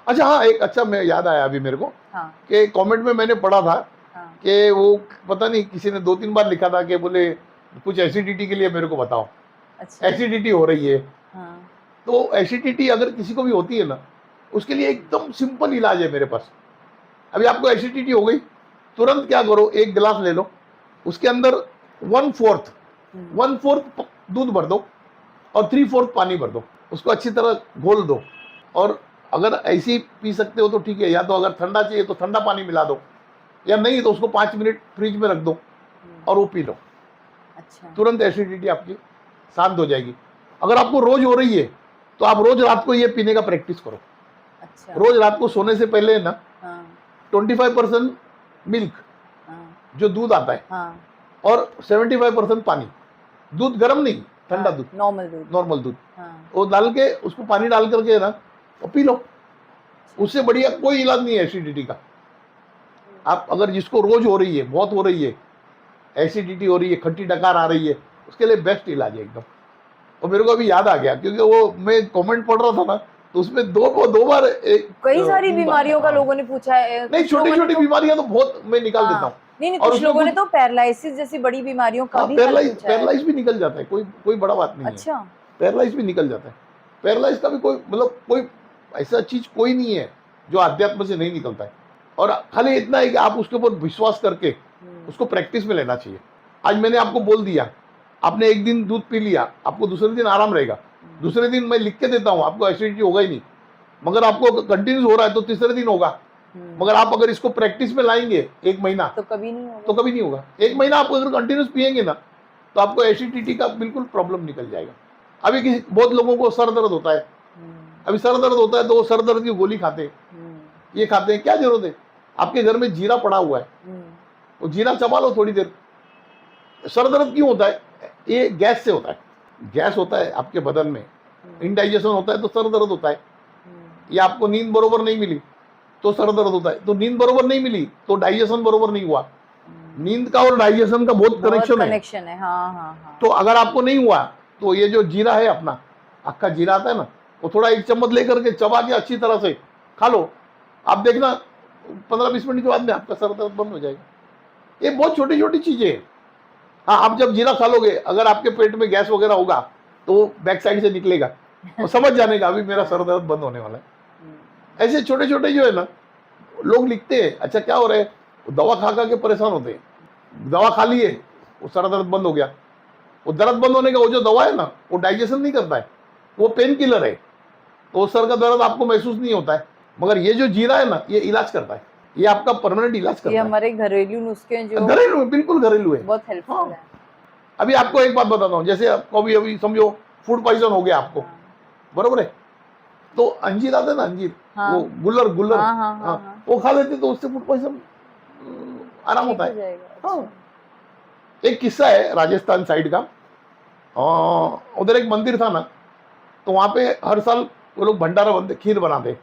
अच्छा हाँ, एक अच्छा मैं याद आया अभी मेरे को हाँ कि कमेंट में मैंने पढ़ा था हाँ कि वो पता नहीं किसी ने 2-3 बार लिखा था कि बोले कुछ एसिडिटी के लिए मेरे को बताओ, अच्छा एसिडिटी हो रही है। हाँ तो एसिडिटी अगर किसी को भी होती है ना, उसके लिए एकदम सिंपल इलाज है मेरे पास। अभी आपको एसिडिटी हो गई, तुरंत क्या करो, एक गिलास ले लो, उसके अंदर 1/4 1/4 दूध भर दो और 3/4 पानी भर दो, उसको अच्छी तरह घोल दो। और अगर ऐसे ही पी सकते हो तो ठीक है, या तो अगर ठंडा चाहिए तो ठंडा पानी मिला दो, या नहीं तो उसको 5 मिनट फ्रिज में रख दो और वो पी लो। अच्छा तुरंत एसिडिटी आपकी शांत हो जाएगी। अगर आपको रोज हो रही है तो आप रोज रात को ये पीने का प्रैक्टिस करो। अच्छा रोज रात को सोने से पहले ना हाँ 25% मिल्क, हाँ जो दूध आता है, हाँ और 75% पानी, दूध गर्म नहीं, ठंडा दूध, नॉर्मल दूध नॉर्मल दूध, हाँ वो डाल के उसको पानी डाल करके ना वो पी लो। उससे बढ़िया कोई इलाज नहीं है एसिडिटी का। आप अगर जिसको रोज हो रही है, बहुत हो रही है, एसिडिटी हो रही है, खट्टी डकार आ रही है, उसके लिए बेस्ट इलाज है एकदम। और मेरे को अभी याद आ गया क्योंकि वो मैं कमेंट पढ़ रहा था ना, तो उसमें दो बार कई सारी 3 बार, बीमारियों का हाँ। लोगों ने पूछा है, नहीं, कुछ छोटी लोगों ने छोटी तो बीमारियां तो बहुत मैं निकाल देता हूँ। नहीं नहीं, और कुछ उसमें लोगों ने कुछ, तो पैरालिसिस जैसी बड़ी बीमारियों का हाँ, भी हल पूछा है। पैरालाइज भी निकल जाता है, कोई कोई बड़ा बात नहीं है। अच्छा पैरालाइज भी निकल जाता है। पैरालाइज का भी कोई मतलब कोई ऐसा चीज कोई नहीं है जो अध्यात्म से नहीं निकलता है। और खाली इतना है कि आप उसके ऊपर विश्वास करके उसको प्रैक्टिस में लेना चाहिए। आज मैंने आपको बोल दिया, आपने एक दिन दूध पी लिया, आपको दूसरे दिन आराम रहेगा। दूसरे दिन मैं लिख के देता हूँ, आपको एसिडिटी होगा ही नहीं। मगर आपको कंटिन्यूस हो रहा है तो तीसरे दिन होगा। मगर आप अगर इसको प्रैक्टिस में लाएंगे 1 महीना, तो कभी नहीं होगा। तो कभी नहीं होगा। 1 महीना आप अगर कंटिन्यूस पिएंगे ना, तो आपको एसिडिटी का बिल्कुल प्रॉब्लम निकल जाएगा। अभी किसी बहुत लोगों को सर दर्द होता है, अभी सर दर्द होता है तो वो सर दर्द की गोली खाते हैं, ये खाते हैं, क्या जरूरत है? आपके घर में जीरा पड़ा हुआ है, वो जीरा चबा लो थोड़ी देर। सर दर्द क्यों होता है? ये गैस से होता है, गैस होता है आपके बदन में, इनडाइजेशन होता है तो सर दर्द होता है। या आपको नींद बरोबर नहीं मिली तो सर दर्द होता है। तो नींद बरोबर नहीं मिली तो डाइजेशन बरोबर नहीं हुआ। नींद का और डाइजेशन का बहुत कनेक्शन है। हाँ हाँ हाँ। तो अगर आपको नहीं हुआ तो ये जो जीरा है अपना, अक्का जीरा आता है ना, वो थोड़ा 1 चम्मच लेकर के चबा के अच्छी तरह से खा लो। आप देखना 15-20 मिनट के बाद में आपका सर दर्द बंद हो जाएगा। ये बहुत छोटी छोटी चीजें हैं। हाँ, आप जब जीरा खा लोगे, अगर आपके पेट में गैस वगैरह होगा तो वो बैक साइड से निकलेगा और समझ जाने का अभी मेरा सर दर्द बंद होने वाला है। ऐसे छोटे छोटे जो है ना, लोग लिखते हैं, अच्छा क्या हो रहा है, दवा खा खा के परेशान होते हैं। दवा खा लिए, वो सर दर्द बंद हो गया। वो दर्द बंद होने का वो जो दवा है ना, वो डाइजेशन नहीं करता है, वो पेन किलर है, तो सर का दर्द आपको महसूस नहीं होता है। मगर ये जो जीरा है ना, ये इलाज करता है, ये आपका परमानेंट इलाज करता है। ये हमारे घरेलू नुस्खे हैं जो घरेलू है, बिल्कुल घरेलू है, बहुत हेल्पफुल है। अभी आपको एक बात बताता हूँ, जैसे आपको अभी समझो फूड पॉइजन हो गया आपको, बरोबर है, तो अंजीर आता है ना, अंजीर, वो गुल्लर, वो खा लेते तो उससे फूड पॉइजन आराम होता है। हाँ, एक किस्सा है राजस्थान साइड का। उधर एक मंदिर था ना, तो वहां पे हर साल वो लोग भंडारा बनते, खीर बनाते,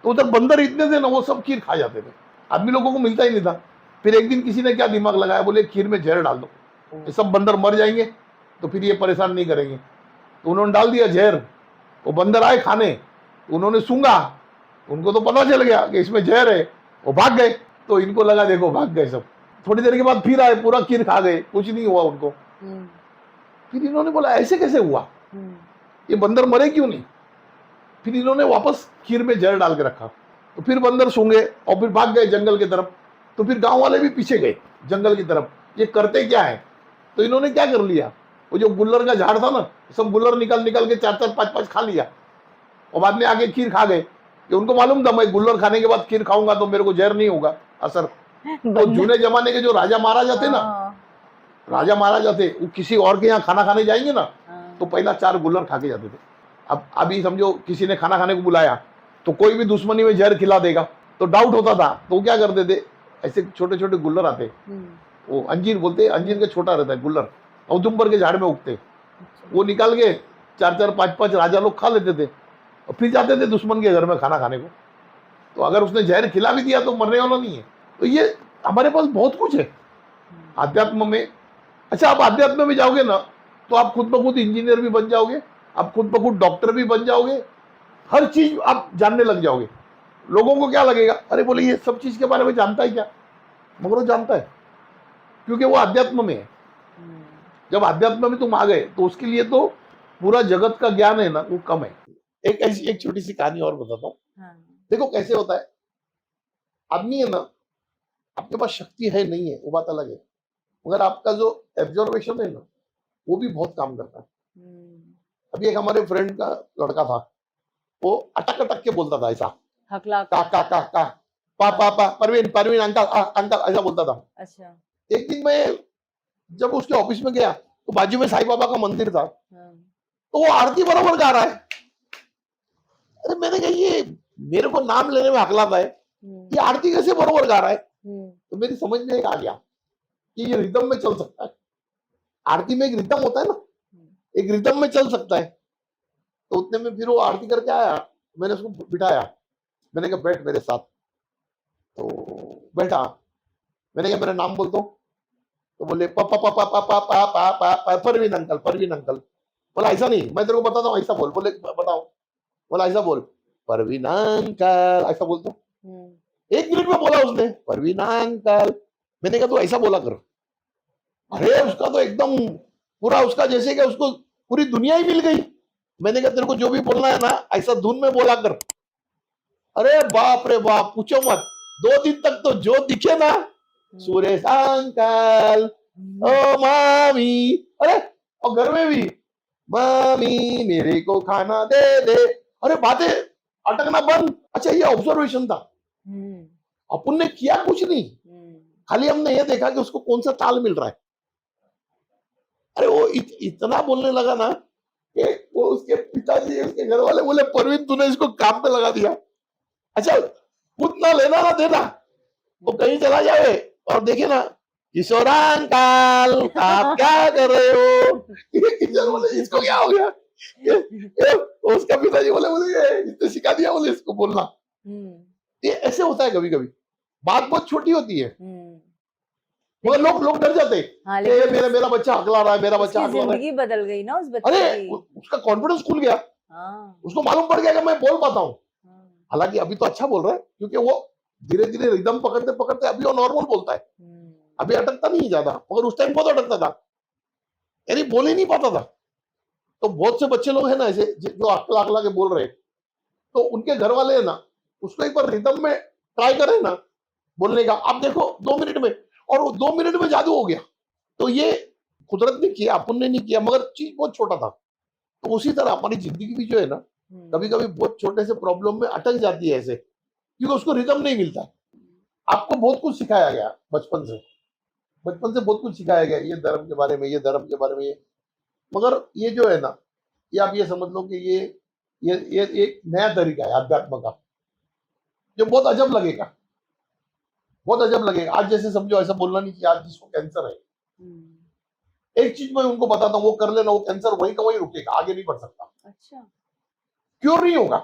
तो उधर बंदर इतने थे ना, वो सब खीर खा जाते थे, आदमी लोगों को मिलता ही नहीं था। फिर एक दिन किसी ने क्या दिमाग लगाया, बोले खीर में जहर डाल दो, ये सब बंदर मर जाएंगे तो फिर ये परेशान नहीं करेंगे। तो उन्होंने डाल दिया जहर, वो बंदर आए खाने, उन्होंने सूंघा, उनको तो पता चल गया कि इसमें जहर है, वो भाग गए। तो इनको लगा देखो भाग गए सब, थोड़ी देर के बाद फिर आए, पूरा खीर खा गए, कुछ नहीं हुआ उनको। फिर इन्होंने बोला ऐसे कैसे हुआ, ये बंदर मरे क्यों नहीं? फिर इन्होंने वापस खीर में जहर डाल के रखा, तो फिर बंदर सूंघे और फिर भाग गए जंगल की तरफ। तो फिर गांव वाले भी पीछे गए जंगल की तरफ, ये करते क्या है? तो इन्होंने क्या कर लिया, वो जो गुल्लर का झाड़ था ना, सब गुल्लर निकल निकल के 4-4, 5-5 खा लिया, और बाद में आगे खीर खा गए। कि उनको मालूम था मैं गुल्लर खाने के बाद खीर खाऊंगा तो मेरे को जहर नहीं होगा असर। तो जूने जमाने के जो राजा महाराजा थे ना, राजा महाराजा थे, वो किसी और के यहाँ खाना खाने जाएंगे ना, तो पहला 4 गुल्लर खा के जाते थे। अब अभी समझो किसी ने खाना खाने को बुलाया तो कोई भी दुश्मनी में जहर खिला देगा, तो डाउट होता था, तो वो क्या करते थे, ऐसे छोटे छोटे गुल्लर आते, वो अंजीर बोलते, अंजीर का छोटा रहता है गुल्लर, औदुंबर के झाड़ में उगते, वो निकाल के 4-4, 5-5 राजा लोग खा लेते थे और फिर जाते थे दुश्मन के घर में खाना खाने को। तो अगर उसने जहर खिला भी दिया तो मरने वाला नहीं है। तो ये हमारे पास बहुत कुछ है आध्यात्म में। अच्छा, आप आध्यात्म में जाओगे ना तो आप खुद ब खुद इंजीनियर भी बन जाओगे, आप खुद ब खुद डॉक्टर भी बन जाओगे, हर चीज आप जानने लग जाओगे। लोगों को क्या लगेगा, अरे बोले ये सब चीज के बारे में जानता है क्या, मगर वो जानता है, क्योंकि वो अध्यात्म में है। जब अध्यात्म में तुम आ गए तो उसके लिए तो पूरा जगत का ज्ञान है ना वो कम है। एक छोटी सी कहानी और बताता हूँ। हाँ, देखो कैसे होता है, आदमी है ना, आपके पास शक्ति है नहीं है वो बात अलग है, मगर आपका जो एब्जॉर्वेशन है ना वो भी बहुत काम करता है। अभी एक हमारे फ्रेंड का लड़का था, वो अटक अटक के बोलता था ऐसा, हकला का का का का पा परवीन परवीन अंकल अंकल ऐसा बोलता था। अच्छा। एक दिन मैं जब उसके ऑफिस में गया तो बाजू में साईं बाबा का मंदिर था, हाँ, तो वो आरती बराबर गा रहा है। अरे मैंने कहा ये मेरे को नाम लेने में हकलाता है, ये आरती कैसे बराबर गा रहा है। तो मेरी समझ में एक आ गया कि ये रिदम में चल सकता है, आरती में एक रिदम होता है ना, एक रिदम में चल सकता है। तो उतने में फिर वो आरती करके आया, मैंने उसको बिठाया, मैंने कहा बैठ मेरे साथ, तो बैठा। मैंने कहा मेरा नाम बोल दो, तो बोले पापा पापा पापा पापा पापा परवीन अंकल परवीन अंकल। बोला ऐसा नहीं, मैं तेरे को बताता हूँ ऐसा बोल। बोले बताओ। बोला ऐसा बोल, परवीन अंकल ऐसा बोल दो। 1 मिनट में बोला उसने परवीन अंकल। मैंने कहा तू ऐसा बोला कर। अरे उसका तो एकदम पूरा उसका जैसे कि उसको पूरी दुनिया ही मिल गई। मैंने कहा तेरे को जो भी बोलना है ना ऐसा धुन में बोला कर। अरे बाप रे बाप पूछो मत, 2 दिन तक तो जो दिखे ना, सुरेश अंकल, ओ मामी, अरे और घर में भी मामी मेरे को खाना दे दे। अरे बातें अटकना बंद। अच्छा ये ऑब्जर्वेशन था, अपन ने किया कुछ नहीं, खाली हमने ये देखा कि उसको कौन सा ताल मिल रहा है। अरे वो इतना बोलने लगा ना कि वो उसके पिताजी उसके घर वाले बोले परवीन तूने इसको काम पे लगा दिया। अच्छा खुद ना लेना ना देना, वो कहीं चला जाए और देखे ना किशोर अंकल आप क्या कर रहे हो। किशोर बोले इसको क्या हो गया। उसका पिताजी बोले बोले इसने सिखा दिया बोले इसको बोलना। ये ऐसे होता है कभी कभी, बात बहुत छोटी होती है मगर लोग लोग डर जाते हाँ, कि मेरा मेरा बच्चा हकला रहा है, मेरा बच्चा उसकी हकला रहा है। जिंदगी बदल गई ना उस बच्चे अरे की। उसका कॉन्फिडेंस खुल गया, हाँ, उसको मालूम पड़ गया कि मैं बोल पाता हूँ। हाँ, हालांकि अभी तो अच्छा बोल रहा है क्योंकि वो धीरे धीरे रिदम पकड़ते पकड़ते अभी वो नॉर्मल बोलता है। अभी अटकता नहीं ज्यादा, मगर उस टाइम बहुत अटकता था, यानी बोल ही नहीं पाता था। तो बहुत से बच्चे लोग हैं ना ऐसे जो अकला अकला के बोल रहे हैं, तो उनके घर वाले है ना उसको एक बार रिदम में ट्राई करें ना बोलने का, आप देखो 2 मिनट में, और वो 2 मिनट में जादू हो गया। तो ये कुदरत ने किया, अपन ने नहीं किया, मगर चीज बहुत छोटा था। तो उसी तरह हमारी जिंदगी भी जो है ना कभी कभी बहुत छोटे से प्रॉब्लम में अटक जाती है ऐसे, क्योंकि उसको रिदम नहीं मिलता। आपको बहुत कुछ सिखाया गया बचपन से, बचपन से बहुत कुछ सिखाया गया, ये धर्म के बारे में, ये धर्म के बारे में, ये, मगर ये जो है ना, ये आप ये समझ लो कि ये एक नया तरीका है अध्यात्म का, जो बहुत अजब लगेगा, बहुत अजब लगेगा। आज जैसे समझो ऐसा बोलना नहीं चाहिए, आज जिसको कैंसर है, एक चीज मैं उनको बताता हूँ, वो कर लेना, वो कैंसर वहीं का वहीं रुकेगा, आगे नहीं बढ़ सकता। अच्छा। क्योर नहीं होगा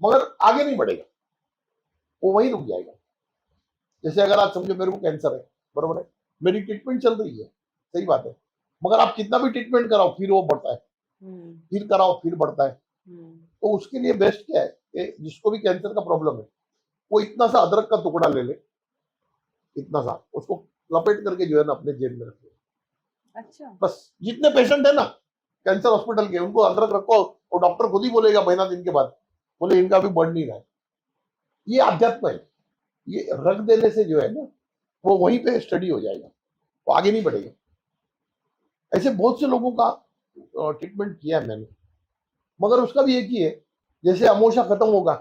मगर आगे नहीं बढ़ेगा, वो वहीं रुक जाएगा। जैसे अगर आप समझो मेरे को कैंसर है, बरोबर है, मेरी ट्रीटमेंट चल रही है, सही बात है, मगर आप कितना भी ट्रीटमेंट कराओ फिर वो बढ़ता है, फिर कराओ फिर बढ़ता है। तो उसके लिए बेस्ट क्या है कि जिसको भी कैंसर का प्रॉब्लम है वो इतना सा अदरक का टुकड़ा ले ले, इतना सा उसको लपेट करके जो है ना अपने जेब में रख ले। अच्छा। बस जितने पेशेंट है ना कैंसर हॉस्पिटल के, उनको अदरक रखो, और डॉक्टर खुद ही बोलेगा महीना दिन के बाद, बोले इनका भी बढ़ नहीं रहा है। ये अध्यात्म है, ये रख देने से जो है ना वो वहीं पे स्टडी हो जाएगा, वो आगे नहीं बढ़ेगा। ऐसे बहुत से लोगों का ट्रीटमेंट किया है मैंने, मगर उसका भी एक ही है, जैसे अमोशा खत्म होगा,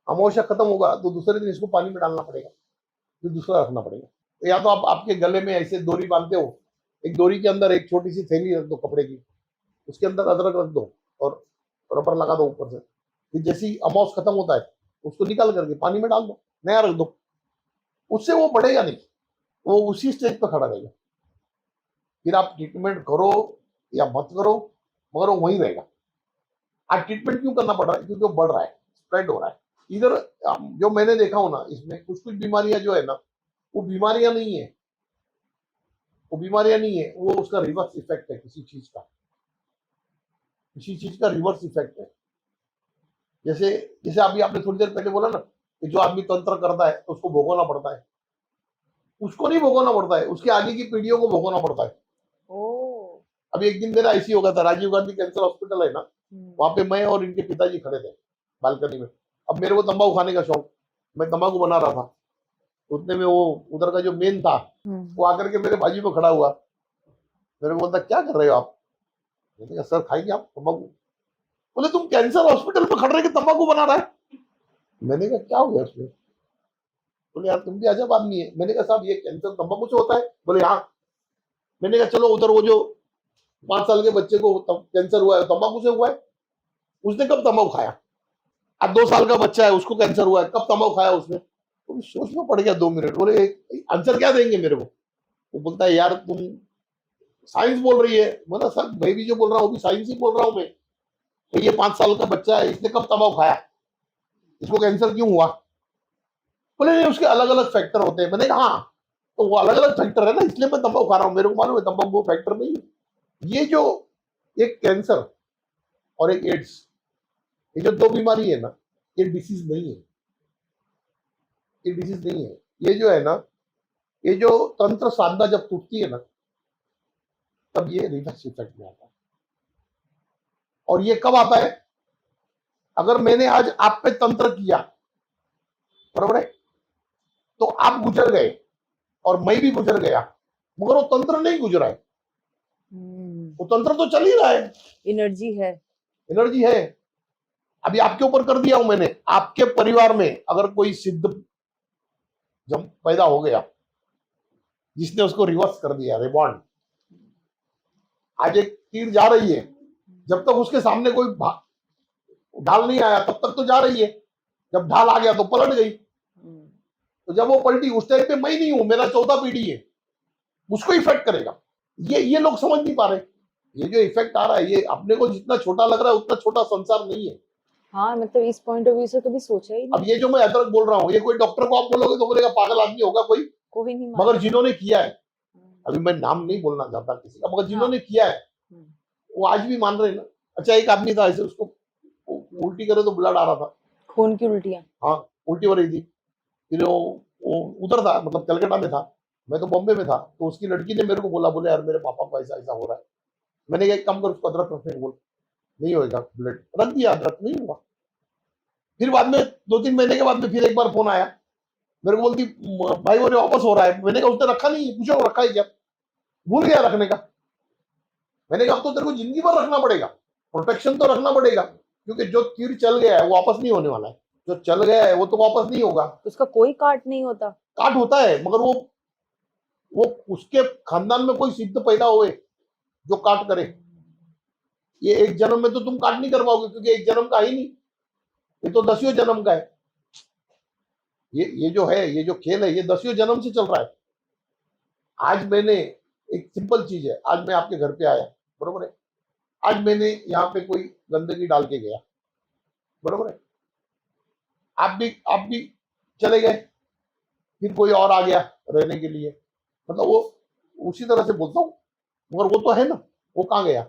अमोशा खत्म होगा तो दूसरे दिन इसको पानी में डालना पड़ेगा, फिर दूसरा रखना पड़ेगा। तो या तो आप आपके गले में ऐसे डोरी बांधते हो, एक डोरी के अंदर एक छोटी सी थैली रख दो कपड़े की, उसके अंदर अदरक रख दो और रबर लगा दो ऊपर से, फिर जैसे ही अमौस खत्म होता है उसको निकाल करके पानी में डाल दो, नया रख दो, उससे वो बढ़ेगा नहीं, वो उसी स्टेज पर खड़ा रहेगा। फिर आप ट्रीटमेंट करो या मत करो मगर वो वहीं रहेगा। आज ट्रीटमेंट क्यों करना पड़ रहा है, क्योंकि वो बढ़ रहा है, स्प्रेड हो रहा है इधर। जो मैंने देखा हूं ना इसमें कुछ कुछ बीमारियां जो है ना वो बीमारियां नहीं है, वो बीमारियां नहीं है, वो उसका रिवर्स इफेक्ट है, किसी चीज का रिवर्स इफेक्ट है। जैसे जैसे अभी आपने थोड़ी देर पहले बोला ना कि जो आदमी तंत्र करता है तो उसको भोगना पड़ता है, उसको नहीं भोगना पड़ता है, उसके आगे की पीढ़ियों को भोगना पड़ता है। ओ। अभी एक दिन मेरा ऐसी हो गया था, राजीव गांधी कैंसर हॉस्पिटल है ना, वहां पे मैं और इनके पिताजी खड़े थे बालकनी में। अब मेरे को तंबाकू खाने का शौक, मैं तंबाकू बना रहा था। उतने में वो उधर का जो मेन था वो आकर के मेरे बाजू में खड़ा हुआ, मेरे को बोलता क्या कर रहे हो आप? मैंने कहा सर खाएंगे आप तंबाकू? बोले तुम कैंसर हॉस्पिटल में खड़ रहे के तंबाकू बना रहा है? मैंने कहा क्या हो गया उसमें? बोले यार तुम भी अजब आदमी है। मैंने कहा साहब ये कैंसर तंबाकू से होता है? बोले हाँ। मैंने कहा चलो उधर वो जो 5 साल के बच्चे को कैंसर हुआ है तंबाकू से हुआ है, उसने कब तंबाकू खाया? आज 2 साल का बच्चा है उसको कैंसर हुआ है, कब तंबाकू खाया उसने? तो सोच में पड़ गया 2 मिनट। बोले आंसर क्या देंगे मेरे को? वो बोलता है यार तुम साइंस बोल रही है। बोला सर मैं भी जो बोल रहा हूँ वो भी साइंस ही बोल रहा हूँ मैं। तो ये 5 साल का बच्चा है, इसने कब तंबाकू खाया, इसको कैंसर क्यों हुआ? बोले नहीं उसके अलग अलग फैक्टर होते हैं। मैंने कहा हाँ, तो वो अलग अलग फैक्टर है ना, इसलिए मैं तंबाकू खा रहा हूँ, मेरे को मालूम है तंबाकू वो फैक्टर नहीं है। ये जो एक कैंसर और एक एड्स, ये जो 2 बीमारी है ना, ये डिसीज नहीं है, ये डिसीज नहीं है। ये जो है ना, ये जो तंत्र साधना जब टूटती है ना, तब ये रिवर्स इफेक्ट में आता है। और ये कब आता है? अगर मैंने आज आप पे तंत्र किया, बराबर है, तो आप गुजर गए और मैं भी गुजर गया, मगर वो तंत्र नहीं गुजरा है, वो तंत्र तो चल ही रहा है, एनर्जी है। एनर्जी है। अभी आपके ऊपर कर दिया हूं मैंने, आपके परिवार में अगर कोई सिद्ध जब पैदा हो गया जिसने उसको रिवर्स कर दिया, रिबॉन्ड, आज एक तीर जा रही है, जब तक उसके सामने कोई ढाल नहीं आया तब तक तो जा रही है, जब ढाल आ गया तो पलट गई। तो जब वो पलटी उस टाइम पे मैं नहीं हूं, मेरा चौथा पीढ़ी है, उसको इफेक्ट करेगा। ये लोग समझ नहीं पा रहे। ये जो इफेक्ट आ रहा है ये अपने को जितना छोटा लग रहा है उतना छोटा संसार नहीं है। हाँ मतलब इस पॉइंट ऑफ व्यू से कभी सोचा ही अब नहीं। ये जो मैं अदरक बोल रहा हूँ, ये कोई डॉक्टर को आप बोलोगे तो बोलेगा पागल आदमी होगा कोई, कोई नहीं मगर मानेगा। जिन्होंने किया है, अभी मैं नाम नहीं बोलना चाहता किसी का, मगर जिन्होंने किया है वो आज भी मान रहे हैं ना। अच्छा एक आदमी था ऐसे, उसको उल्टी करे तो ब्लड आ रहा था, खून की उल्टियां। हाँ उल्टी हो रही थी। फिर वो उधर था, मतलब कलकत्ता में था, मैं तो बॉम्बे में था। तो उसकी लड़की ने मेरे को बोला, बोले यार मेरे पापा को ऐसा ऐसा हो रहा है। मैंने कहा एक काम कर उसको अदरक रखने को बोल, नहीं होएगा ब्लड, रख दिया अदरक, नहीं हुआ। फिर बाद में 2-3 महीने के बाद में फिर एक बार फोन आया, मेरे को बोलती भाई वो वापस हो रहा है। मैंने कहा उसने रखा नहीं, पूछो रखा है क्या? भूल गया रखने का। मैंने कहा अब तो तेरे को जिंदगी भर रखना पड़ेगा, प्रोटेक्शन तो रखना पड़ेगा, क्योंकि जो तीर चल गया है वो वापस नहीं होने वाला है, जो चल गया है वो तो वापस नहीं होगा। उसका कोई काट नहीं होता। काट होता है, मगर वो उसके खानदान में कोई सिद्ध पैदा हुए जो काट करे। ये एक जन्म में तो तुम काट नहीं कर पाओगे, क्योंकि एक जन्म का ही नहीं, ये तो 10वें जन्म का है। ये जो है, ये जो खेल है, ये 10वें जन्म से चल रहा है। आज मैंने, एक सिंपल चीज है, आज मैं आपके घर पे आया, बरोबर है, आज मैंने यहाँ पे कोई गंदगी डाल के गया, बरोबर है, आप भी चले गए, फिर कोई और आ गया रहने के लिए, मतलब वो उसी तरह से बोलता हूँ, मगर वो तो है ना, वो कहाँ गया?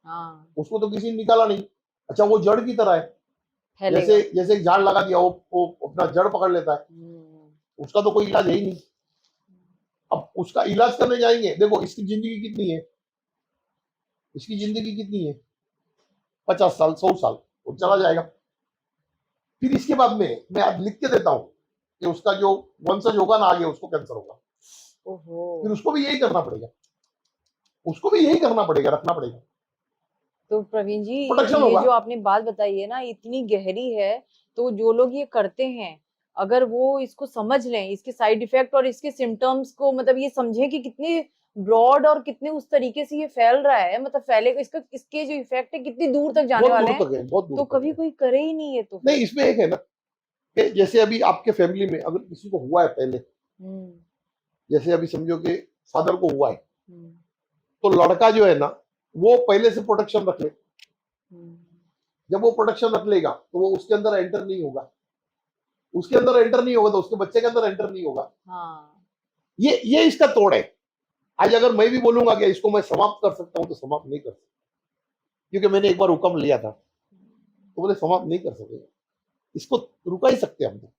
हाँ उसको तो किसी ने निकाला नहीं। अच्छा वो जड़ की तरह है, फैलेगा। जैसे जैसे एक झाड़ लगा दिया, वो अपना जड़ पकड़ लेता है, उसका तो कोई इलाज है ही नहीं। अब उसका इलाज करने जाएंगे, देखो इसकी जिंदगी कितनी है, इसकी जिंदगी कितनी है, 50 साल 100 साल, वो चला जाएगा। फिर इसके बाद में मैं आज लिख के देता हूँ कि उसका जो वंशज होगा ना आगे, उसको कैंसर होगा, ओहो। फिर उसको भी यही करना पड़ेगा, उसको भी यही करना पड़ेगा, रखना पड़ेगा। तो प्रवीण जी प्रोटेक्शन ये होगा। जो आपने बात बताई है ना इतनी गहरी है। तो जो लोग ये करते हैं अगर वो इसको समझ लें, इसके साइड इफेक्ट और इसके सिम्टम्स को, मतलब ये समझे कि कितने ब्रॉड और कितने उस तरीके से ये फैल रहा है, मतलब फैलेगा, इसका इसके जो इफेक्ट है कितनी दूर तक जाने बहुत वाले दूर हैं। तक है, बहुत दूर तो तक कभी है। कोई करे ही नहीं है तो नहीं इसमें एक है ना कि जैसे अभी आपके फैमिली में अगर किसी को हुआ है पहले, जैसे अभी समझो कि फादर को हुआ है, तो लड़का जो है ना वो पहले से प्रोटेक्शन रख ले। जब वो प्रोटेक्शन रख लेगा तो वो उसके अंदर एंटर नहीं होगा, उसके अंदर एंटर नहीं होगा तो उसके बच्चे के अंदर एंटर नहीं होगा। हाँ। ये इसका तोड़ है। आज अगर मैं भी बोलूंगा कि इसको मैं समाप्त कर सकता हूं तो समाप्त नहीं कर सकता, क्योंकि मैंने एक बार हुक्म लिया था। तो बोले समाप्त नहीं कर सके, इसको रुका ही सकते हम तो।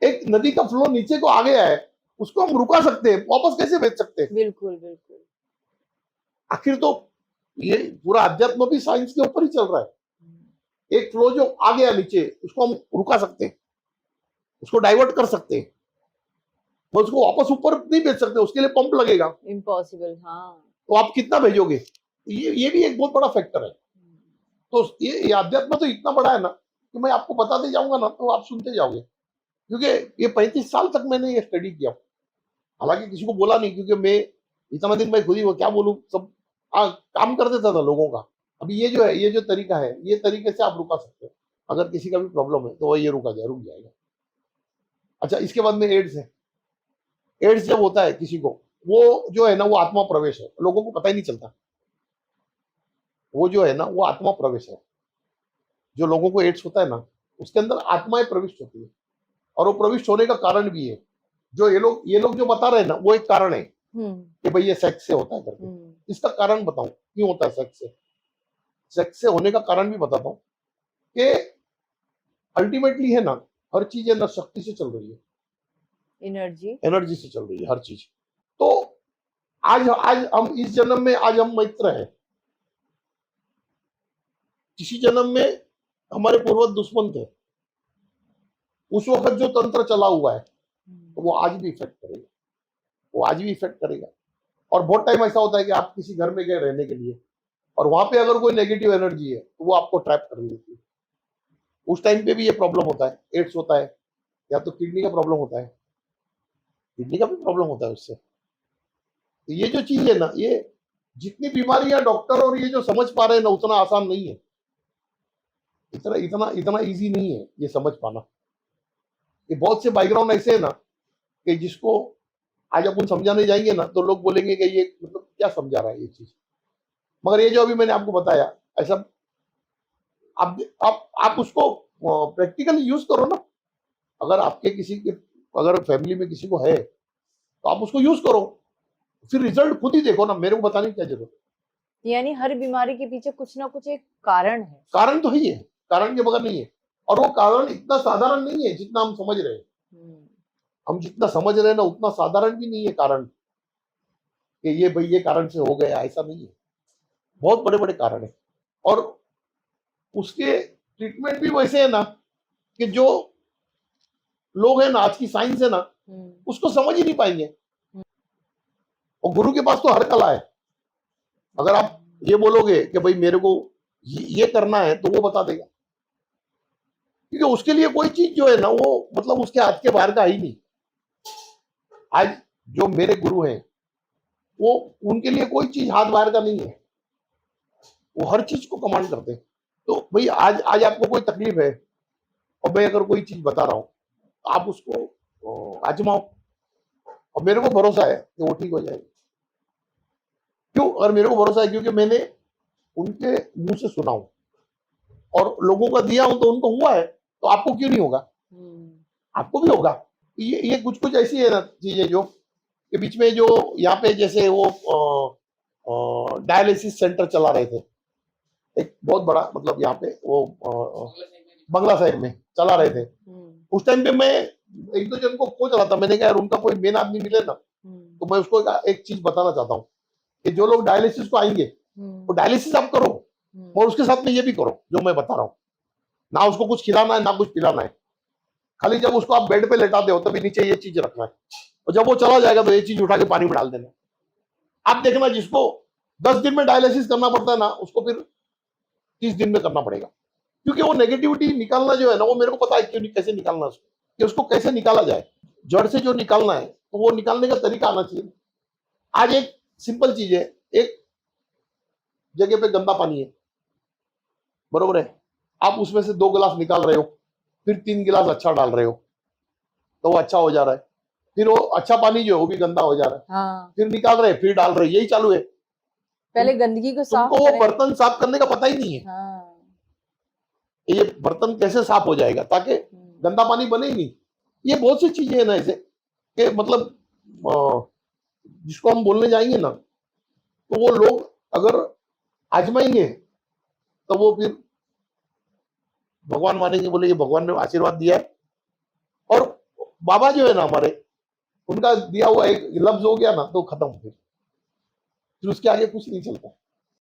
एक नदी का फ्लो नीचे को आ गया है, उसको हम रुका सकते हैं, वापस कैसे भेज सकते हैं? बिल्कुल बिल्कुल। आखिर तो ये पूरा अध्यात्म भी साइंस के ऊपर ही चल रहा है। एक फ्लो जो आ गया नीचे, उसको हम रुका सकते हैं, उसको डाइवर्ट कर सकते हैं, पर उसको वापस ऊपर नहीं भेज सकते, उसके लिए पंप लगेगा। इम्पॉसिबल, हाँ। तो आप कितना भेजोगे? ये भी एक बहुत बड़ा फैक्टर है। तो ये अध्यात्म तो इतना बड़ा है ना कि मैं आपको बताते जाऊंगा ना तो आप सुनते जाओगे, क्योंकि ये 35 साल तक मैंने ये स्टडी किया। हालांकि किसी को बोला नहीं, क्योंकि मैं इतना दिन मैं खुद ही वो क्या बोलूं, सब काम कर देता था लोगों का। अभी ये जो है, ये जो तरीका है, ये तरीके से आप रुका सकते हो। अगर किसी का भी प्रॉब्लम है तो ये रुक जाएगा। अच्छा, इसके बाद में एड्स है। एड्स जब होता है किसी को, वो जो है ना, वो आत्मा प्रवेश है, लोगों को पता ही नहीं चलता। वो जो है ना, वो आत्मा प्रवेश है। जो लोगों को एड्स होता है ना, उसके अंदर आत्माएं प्रविष्ट होती है, और वो प्रविष्ट होने का कारण भी है। जो ये लोग जो बता रहे हैं ना, वो एक कारण है कि भाई ये सेक्स से होता है करके। इसका कारण बताऊं क्यों होता है सेक्स से? सेक्स से होने का कारण भी बताता हूं कि अल्टीमेटली है ना, हर चीज है ना शक्ति से चल रही है, एनर्जी से चल रही है हर चीज। तो आज आज हम इस जन्म में, आज हम मित्र हैं, किसी जन्म में हमारे पूर्वज दुश्मन थे। उस वक्त जो तंत्र चला हुआ है, तो वो आज भी इफेक्ट करेगा, वो आज भी इफेक्ट करेगा। और बहुत टाइम ऐसा होता है कि आप किसी घर में गए रहने के लिए, और वहां पे अगर कोई नेगेटिव एनर्जी है तो वो आपको ट्रैप कर लेती है। उस टाइम पे भी ये प्रॉब्लम होता है, एड्स होता है, या तो किडनी का प्रॉब्लम होता है, किडनी का भी प्रॉब्लम होता है उससे। तो ये जो चीज है ना, ये जितनी बीमारियां डॉक्टर और ये जो समझ पा रहे हैं ना, उतना आसान नहीं है, इतना इतना इतना ईजी नहीं है ये समझ पाना। ये बहुत से बैकग्राउंड ऐसे है ना कि जिसको आज अपन समझाने जाएंगे ना तो लोग बोलेंगे कि ये मतलब क्या समझा रहा है ये चीज। मगर ये जो अभी मैंने आपको बताया, ऐसा आप उसको प्रैक्टिकली यूज करो ना। अगर आपके किसी के, अगर फैमिली में किसी को है तो आप उसको यूज करो, फिर रिजल्ट खुद ही देखो ना, मेरे को बताने की क्या जरूरत है। यानी हर बीमारी के पीछे कुछ ना कुछ एक कारण है। कारण तो ही है, कारण के बगैर नहीं है। और वो कारण इतना साधारण नहीं है जितना हम समझ रहे हैं। हम जितना समझ रहे हैं ना, उतना साधारण भी नहीं है कारण, कि ये भाई ये कारण से हो गया, ऐसा नहीं है। बहुत बड़े बड़े कारण है, और उसके ट्रीटमेंट भी वैसे है ना कि जो लोग हैं ना, आज की साइंस है ना, उसको समझ ही नहीं पाएंगे। और गुरु के पास तो हर कला है। अगर आप ये बोलोगे कि भाई मेरे को ये करना है, तो वो बता देगा, क्योंकि उसके लिए कोई चीज जो है ना, वो मतलब उसके हाथ के बाहर का ही नहीं। आज जो मेरे गुरु हैं, वो उनके लिए कोई चीज हाथ बाहर का नहीं है, वो हर चीज को कमांड करते हैं। तो भाई आज आज आपको कोई तकलीफ है, और मैं अगर कोई चीज बता रहा हूँ, आप उसको आजमाओ, और मेरे को भरोसा है कि वो ठीक हो जाएगी। क्यों? और मेरे को भरोसा है क्योंकि मैंने उनके मुंह से सुना हूं, और लोगों का दिया हूं, तो उनको हुआ है, तो आपको क्यों नहीं होगा? आपको भी होगा। ये कुछ कुछ ऐसी है ना चीजें जो के बीच में, जो यहाँ पे जैसे वो डायलिसिस सेंटर चला रहे थे, एक बहुत बड़ा, मतलब यहाँ पे वो बंगला साइड में चला रहे थे। उस टाइम पे मैं एक दो जन को खोज रहा था, मैंने कहा यार उनका कोई मेन आदमी मिले ना, तो मैं उसको एक चीज बताना चाहता हूँ कि जो लोग डायलिसिस को आएंगे, वो डायलिसिस आप करो, और उसके साथ में ये भी करो जो मैं बता रहा हूँ। ना उसको कुछ खिलाना है, ना कुछ पिलाना है, खाली जब उसको आप बेड पे लेटाते हो तभी नीचे ये चीज रखना है, और जब वो चला जाएगा तो ये चीज उठा के पानी में डाल देना। आप देखना, जिसको 10 दिन में डायलिसिस करना पड़ता है ना, उसको फिर 30 दिन में करना पड़ेगा, क्योंकि वो नेगेटिविटी निकालना जो है ना, वो मेरे को पता है क्यों, कैसे निकालना उसको, कि उसको कैसे निकाला जाए, जड़ से जो निकालना है, तो वो निकालने का तरीका आना चाहिए। आज एक सिंपल चीज है, एक जगह पे गंदा पानी है, बरोबर है, आप उसमें से 2 गिलास निकाल रहे हो, फिर 3 गिलास अच्छा डाल रहे हो, तो वो अच्छा हो जा रहा है। फिर वो अच्छा पानी जो है वो भी गंदा हो जा रहा है। हाँ। फिर निकाल रहे, फिर डाल रहे, यही चालू है। पहले गंदगी को साफ तुमको वो करें। बर्तन साफ करने का पता ही नहीं है। हाँ। ये बर्तन कैसे साफ हो जाएगा, ताकि गंदा पानी बने ही नहीं। ये बहुत सी चीजें है ना ऐसे, कि मतलब जिसको हम बोलने जाएंगे ना, तो वो लोग अगर आजमाएंगे, तो वो फिर भगवान मानेंगे, बोले ये भगवान ने आशीर्वाद दिया है। और बाबा जो है ना हमारे, उनका दिया हुआ एक लफ्ज हो गया ना तो खत्म, फिर उसके आगे कुछ नहीं चलता।